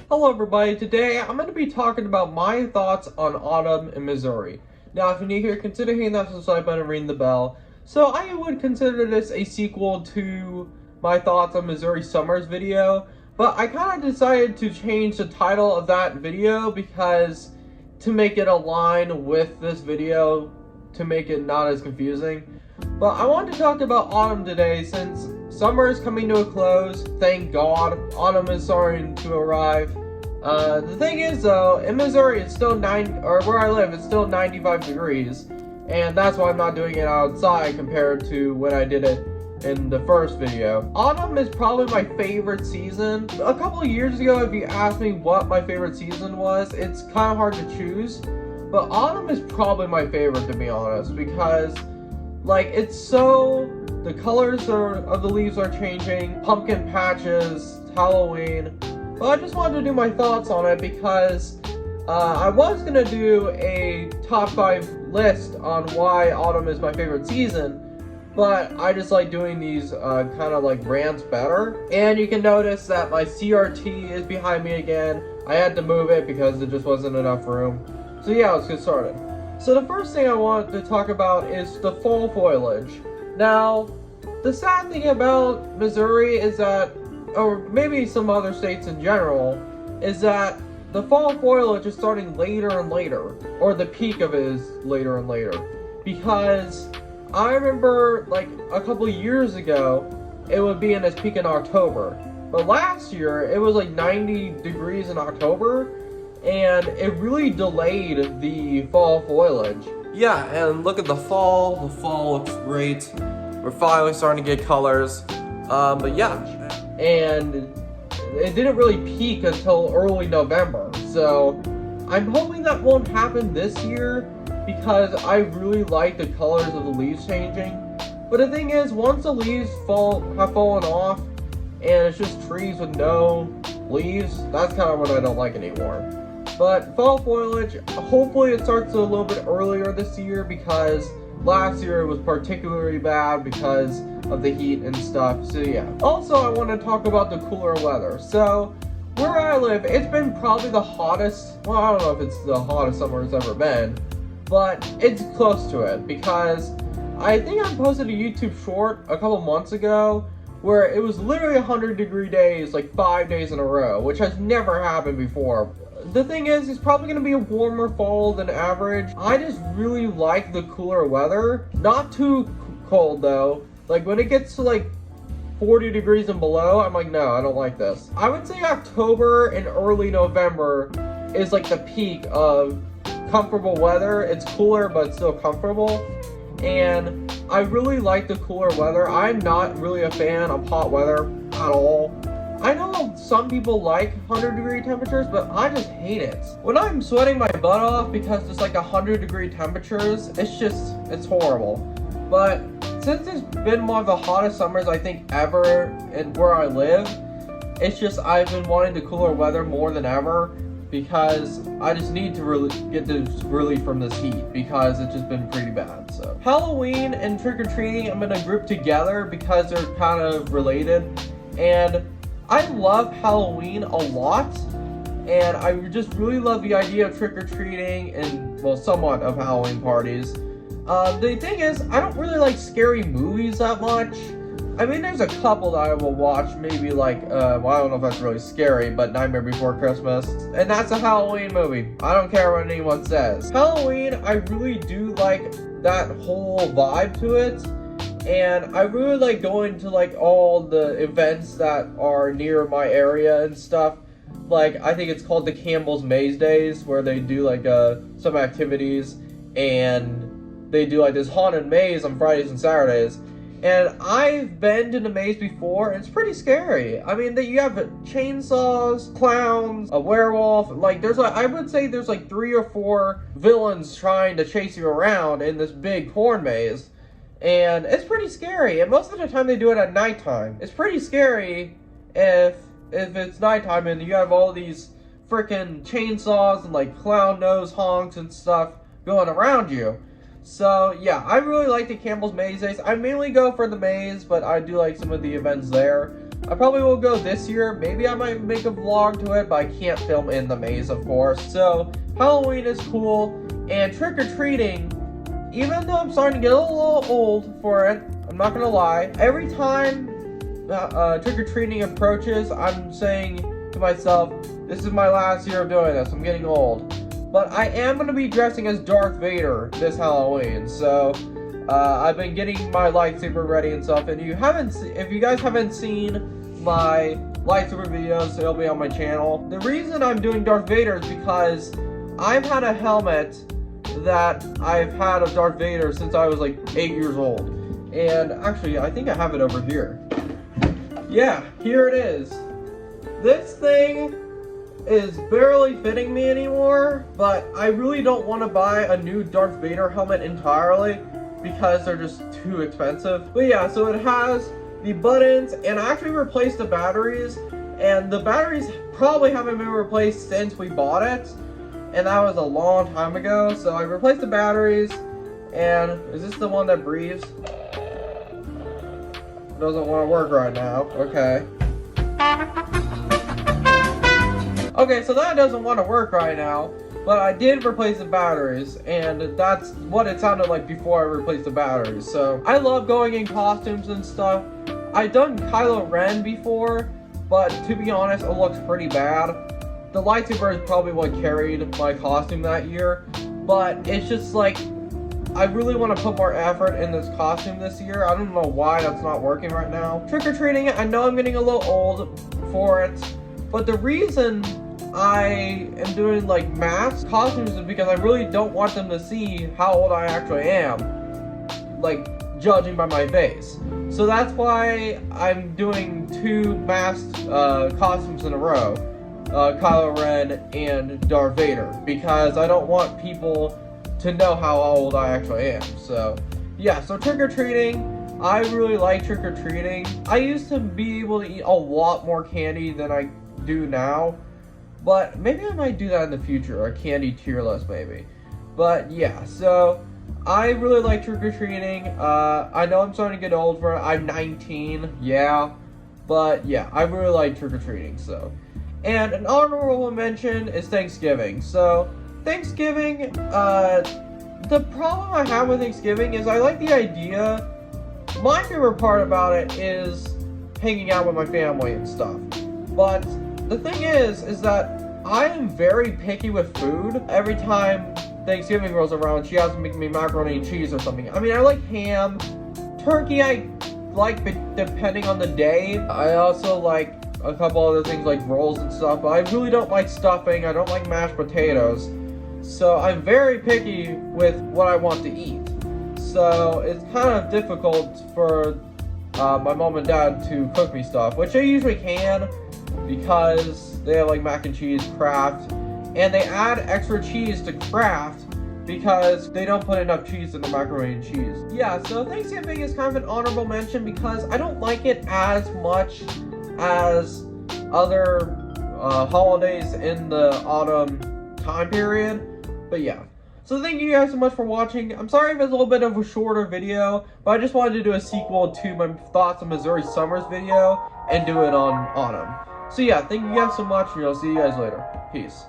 Hello everybody, today I'm going to be talking about my thoughts on autumn in Missouri. Now if you're new here, consider hitting that subscribe button and ringing the bell. So I would consider this a sequel to my thoughts on Missouri summers video, but I kind of decided to change the title of that video because to make it align with this video, to make it not as confusing. But I wanted to talk about autumn today since summer is coming to a close. Thank God, autumn is starting to arrive. The thing is though, in Missouri it's still where I live, it's still 95 degrees. And that's why I'm not doing it outside compared to when I did it in the first video. Autumn is probably my favorite season. A couple of years ago, if you asked me what my favorite season was, it's kind of hard to choose. But autumn is probably my favorite, to be honest, because it's so, the colors of the leaves are changing, pumpkin patches, Halloween. But I just wanted to do my thoughts on it because I was going to do a top 5 list on why autumn is my favorite season, but I just like doing these kind of rants better. And you can notice that my CRT is behind me again. I had to move it because there just wasn't enough room. So yeah, let's get started. So the first thing I want to talk about is the fall foliage. Now, the sad thing about Missouri is that, or maybe some other states in general, is that the fall foliage is starting later and later, or the peak of it is later and later. Because I remember a couple of years ago, it would be in its peak in October. But last year, it was 90 degrees in October, and it really delayed the fall foliage. Yeah, and look at the fall. The fall looks great. We're finally starting to get colors. But yeah, and it didn't really peak until early November. So I'm hoping that won't happen this year because I really like the colors of the leaves changing. But the thing is, once the leaves have fallen off and it's just trees with no leaves, that's kind of what I don't like anymore. But fall foliage, hopefully it starts a little bit earlier this year because last year it was particularly bad because of the heat and stuff, so yeah. Also, I want to talk about the cooler weather. So, where I live, it's been probably the hottest, well, I don't know if it's the hottest summer it's ever been, but it's close to it because I think I posted a YouTube short a couple months ago where it was literally 100-degree days, 5 days in a row, which has never happened before. The thing is, it's probably going to be a warmer fall than average. I just really like the cooler weather. Not too cold though. When it gets to 40 degrees and below, I'm no, I don't like this. I would say October and early November is the peak of comfortable weather. It's cooler, but it's still comfortable. And I really like the cooler weather. I'm not really a fan of hot weather at all. I know some people like 100-degree temperatures, but I just hate it. When I'm sweating my butt off because it's 100-degree temperatures, it's horrible. But since it's been one of the hottest summers I think ever and where I live, I've been wanting the cooler weather more than ever because I just need to really get this relief from this heat because it's just been pretty bad. So Halloween and trick-or-treating I'm gonna group together because they're kind of related. And I love Halloween a lot, and I just really love the idea of trick-or-treating and, well, somewhat of Halloween parties. The thing is, I don't really like scary movies that much. I mean, there's a couple that I will watch, maybe well, I don't know if that's really scary, but Nightmare Before Christmas. And that's a Halloween movie. I don't care what anyone says. Halloween, I really do like that whole vibe to it. And I really like going to all the events that are near my area and stuff. I think it's called the Campbell's Maze Days, where they do some activities and they do this haunted maze on Fridays and Saturdays. And I've been to the maze before, and it's pretty scary. I mean, you have chainsaws, clowns, a werewolf. I would say there's 3 or 4 villains trying to chase you around in this big corn maze. And it's pretty scary, and most of the time they do it at nighttime. It's pretty scary if it's nighttime and you have all these freaking chainsaws and clown nose honks and stuff going around you. So yeah, I really like the Campbell's Maze Days. I mainly go for the maze, but I do like some of the events there. I probably will go this year. Maybe I might make a vlog to it, but I can't film in the maze, of course. So Halloween is cool, and trick-or-treating, even though I'm starting to get a little old for it, I'm not gonna lie, every time trick-or-treating approaches, I'm saying to myself, this is my last year of doing this, I'm getting old. But I am going to be dressing as Darth Vader this Halloween, so I've been getting my lightsaber ready and stuff, and if you guys haven't seen my lightsaber videos, it'll be on my channel. The reason I'm doing Darth Vader is because I've had a helmet that I've had of Darth Vader since I was like 8 years old. And actually, I think I have it over here. Yeah, here it is. This thing is barely fitting me anymore, but I really don't want to buy a new Darth Vader helmet entirely because they're just too expensive. But yeah, so it has the buttons, and I actually replaced the batteries, and the batteries probably haven't been replaced since we bought it, and that was a long time ago. So I replaced the batteries, and is this the one that breathes? Doesn't want to work right now. Okay. Okay, so that doesn't want to work right now, but I did replace the batteries, and that's what it sounded like before I replaced the batteries. So I love going in costumes and stuff. I've done Kylo Ren before, but to be honest, it looks pretty bad. The lightsaber is probably what carried my costume that year, but it's just like, I really want to put more effort in this costume this year. I don't know why that's not working right now. Trick-or-treating, I know I'm getting a little old for it, but the reason I am doing like mask costumes is because I really don't want them to see how old I actually am, like judging by my face. So that's why I'm doing 2 masked costumes in a row, Kylo Ren and Darth Vader, because I don't want people to know how old I actually am. So yeah, so trick-or-treating, I really like trick-or-treating. I used to be able to eat a lot more candy than I do now, but maybe I might do that in the future, a candy tier list maybe. But yeah, so I really like trick-or-treating. I know I'm starting to get old for it. I'm 19, yeah, but yeah, I really like trick-or-treating. So, and an honorable mention is Thanksgiving. So Thanksgiving, the problem I have with Thanksgiving is I like the idea. My favorite part about it is hanging out with my family and stuff, but the thing is that I am very picky with food. Every time Thanksgiving rolls around, she has to make me macaroni and cheese or something. I mean, I like ham. Turkey I like, but depending on the day. I also like a couple other things like rolls and stuff, but I really don't like stuffing. I don't like mashed potatoes. So I'm very picky with what I want to eat. So it's kind of difficult for my mom and dad to cook me stuff, which they usually can, because they have like mac and cheese, Kraft, and they add extra cheese to Kraft because they don't put enough cheese in the macaroni and cheese. Yeah, so Thanksgiving is kind of an honorable mention because I don't like it as much as other holidays in the autumn time period. But yeah, so thank you guys so much for watching. I'm sorry if it's a little bit of a shorter video, but I just wanted to do a sequel to my thoughts on Missouri Summers video and do it on autumn. So yeah, thank you guys so much, and I'll see you guys later. Peace.